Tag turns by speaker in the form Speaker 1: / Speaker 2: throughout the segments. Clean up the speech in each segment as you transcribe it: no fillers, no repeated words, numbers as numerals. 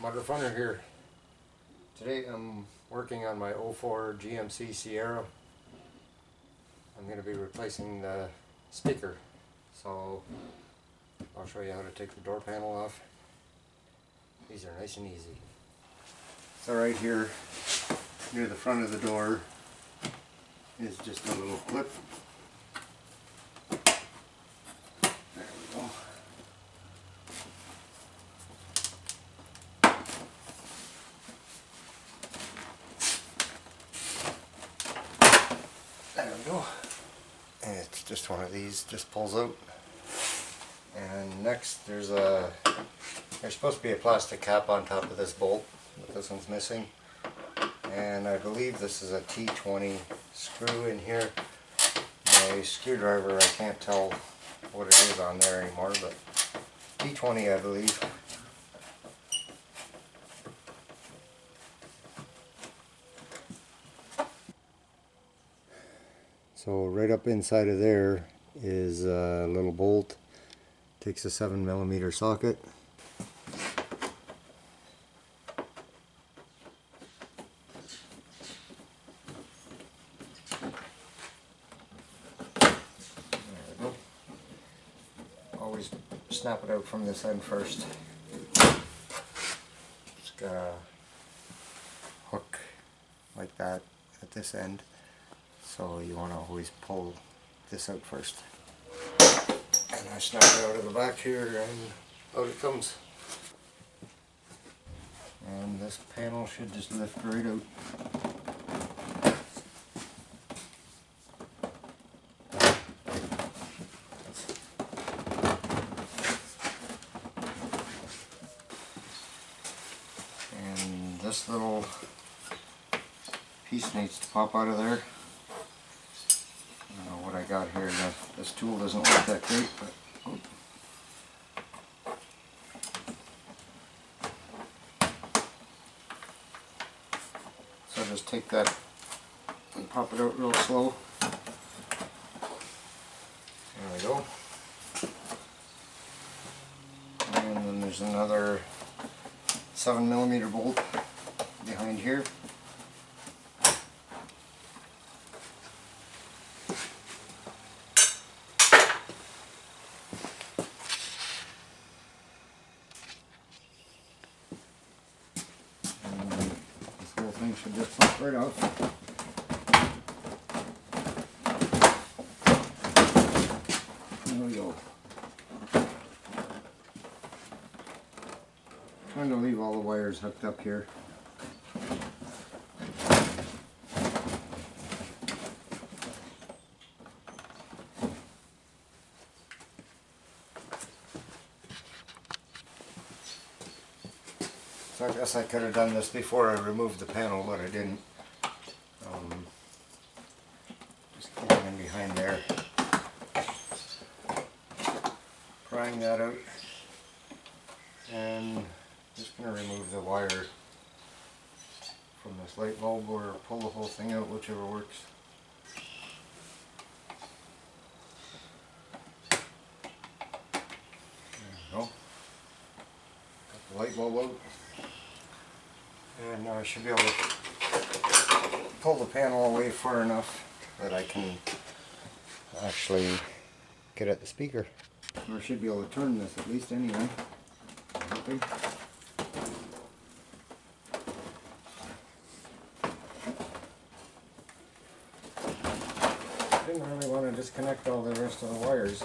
Speaker 1: MudRFunR here. Today I'm working on my 04 GMC Sierra. I'm going to be replacing the speaker, so I'll show you how to take the door panel off. These are nice and easy. So right here near the front of the door is just a little clip. There we go. There we go. And it's just one of these, just pulls out. And next there's supposed to be a plastic cap on top of this bolt, but this one's missing. And I believe this is a T20 screw in here. My screwdriver, I can't tell what it is on there anymore, but T20 I believe. So right up inside of there is a little bolt. Takes a 7mm socket. There we go. Always snap it out from this end first. It's got a hook like that at this end. So you want to always pull this out first. And I snap it out of the back here and out it comes. And this panel should just lift right out. And this little piece needs to pop out of there. I don't know what I got here. This tool doesn't look that great, but so just take that and pop it out real slow. There we go. And then there's another 7mm bolt behind here. Should just pop right off. There we go. Trying to leave all the wires hooked up here. So I guess I could have done this before I removed the panel, but I didn't. Just keep it in behind there. Prying that out. And just going to remove the wire from this light bulb or pull the whole thing out, whichever works. There we go. Got the light bulb out. And now I should be able to pull the panel away far enough that I can actually get at the speaker. Or I should be able to turn this at least anyway. I'm hoping. I didn't really want to disconnect all the rest of the wires.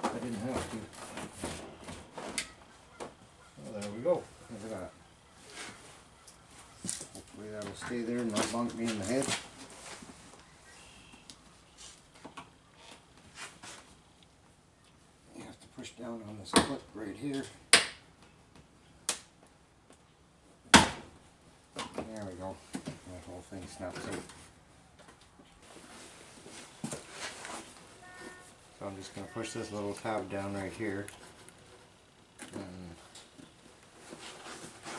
Speaker 1: I didn't have to. Well, there we go. Look at that. Hopefully that'll stay there and not bonk me in the head. You have to push down on this clip right here. There we go. That whole thing snaps out. So I'm just going to push this little tab down right here and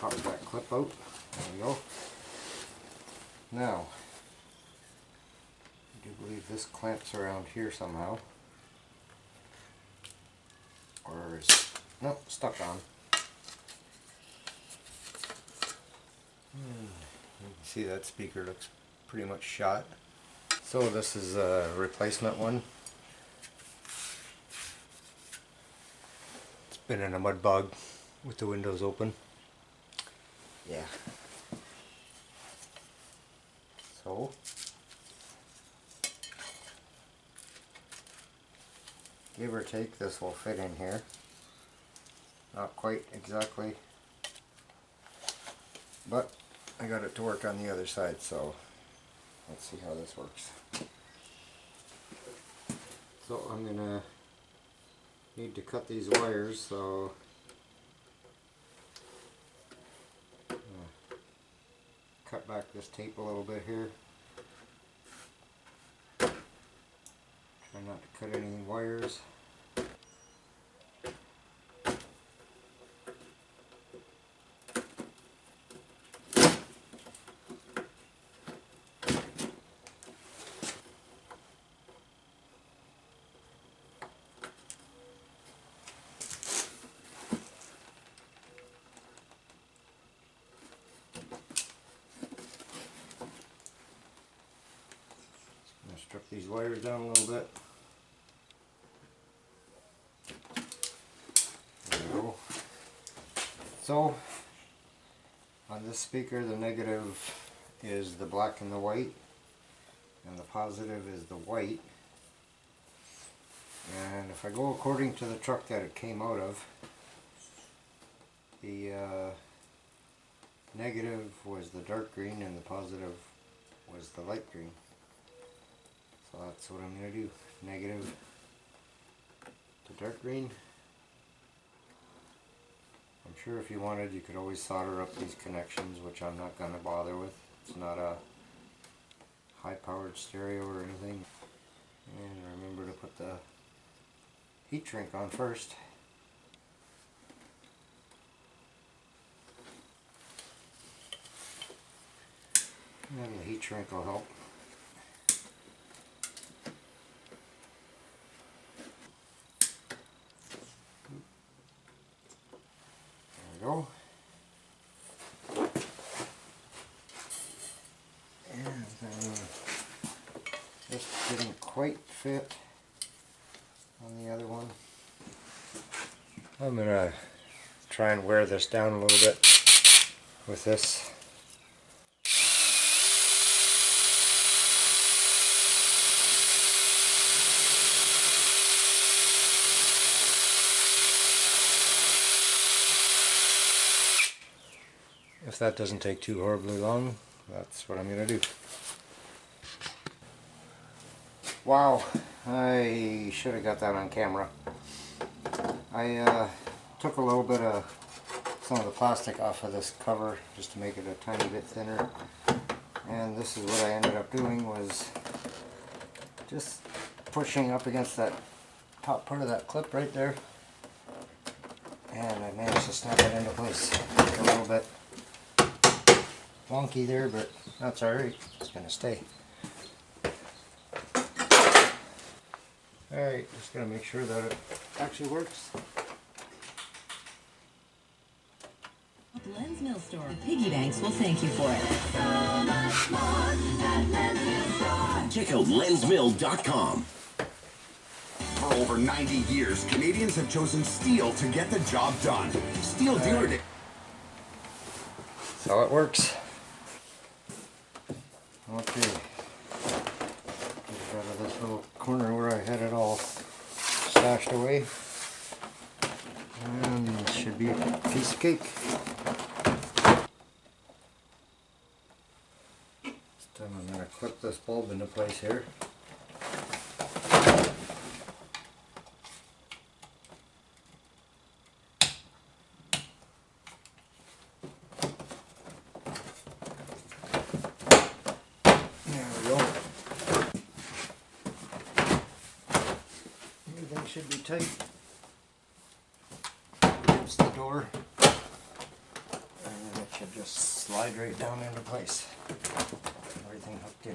Speaker 1: pop that clip out. There we go. Now, I do believe this clamps around here somehow. Or is, no, stuck on. see that speaker looks pretty much shot. So this is a replacement one. It's been in a mud bog with the windows open. Yeah. So give or take, this will fit in here. Not quite exactly, but I got it to work on the other side, so let's see how this works. So I'm gonna need to cut these wires, so cut back this tape a little bit here. Try not to cut any wires. Strip these wires down a little bit. There we go. So on this speaker, the negative is the black and the white, and the positive is the white. And if I go according to the truck that it came out of, the negative was the dark green and the positive was the light green. So that's what I'm going to do. Negative to dark green. I'm sure if you wanted, you could always solder up these connections, which I'm not going to bother with. It's not a high-powered stereo or anything. And remember to put the heat shrink on first. And the heat shrink will help. Go. And then this didn't quite fit on the other one. I'm going to try and wear this down a little bit with this. If that doesn't take too horribly long, that's what I'm going to do. Wow, I should have got that on camera. I took a little bit of some of the plastic off of this cover just to make it a tiny bit thinner. And this is what I ended up doing, was just pushing up against that top part of that clip right there. And I managed to snap it into place a little bit. Wonky there, but that's alright, it's going to stay. Alright, just going to make sure that it actually works.
Speaker 2: Lens Mill Store. Piggy banks will thank you for it.
Speaker 3: Check out lensmill.com. For over 90 years, Canadians have chosen steel to get the job done. Steel dealer day.
Speaker 1: So it works. Okay, get out of this little corner where I had it all stashed away, and it should be a piece of cake. This time I'm going to clip this bulb into place here. Should be tight against the door, and then it should just slide right down into place. Everything hooked in.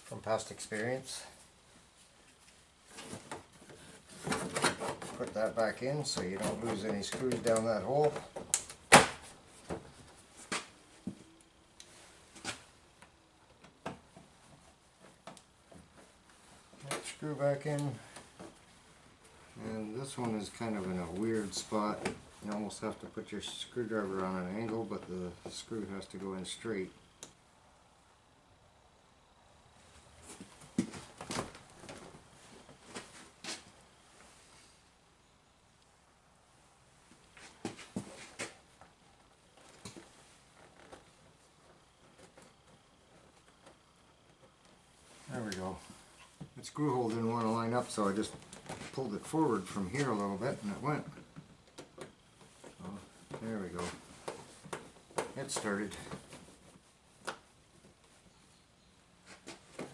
Speaker 1: From past experience, put that back in so you don't lose any screws down that hole. back in. And this one is kind of in a weird spot. You almost have to put your screwdriver on an angle, but the screw has to go in straight. There we go. The screw hole didn't want to line up, so I just pulled it forward from here a little bit and it went. So, there we go. It started.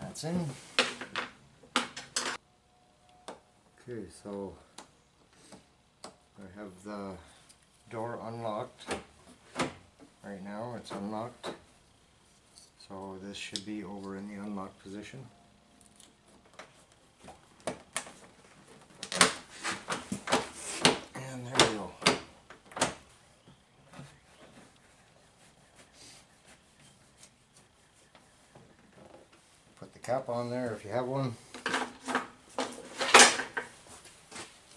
Speaker 1: That's in. Okay, so I have the door unlocked. Right now it's unlocked. So this should be over in the unlocked position. And there we go. Put the cap on there if you have one.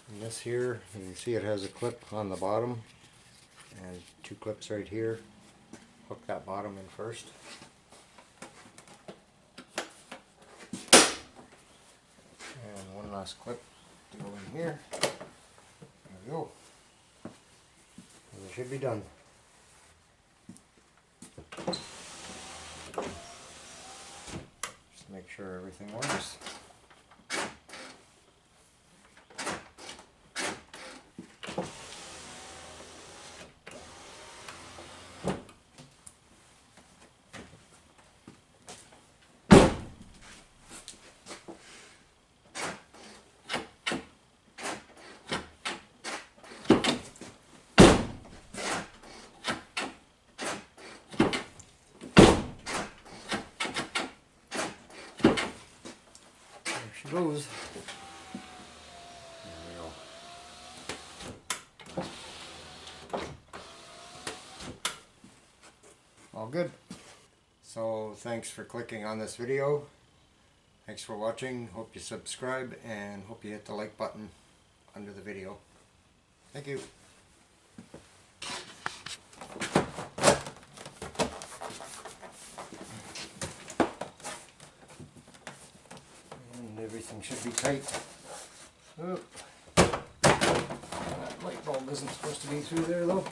Speaker 1: And this here, you can see it has a clip on the bottom and two clips right here. Hook that bottom in first. And one last clip to go in here. There we go. And it should be done. Just make sure everything works. She goes. There we go. All good. So thanks for clicking on this video. Thanks for watching. Hope you subscribe and hope you hit the like button under the video. Thank you. Everything should be tight. Oh. That light bulb isn't supposed to be through there though.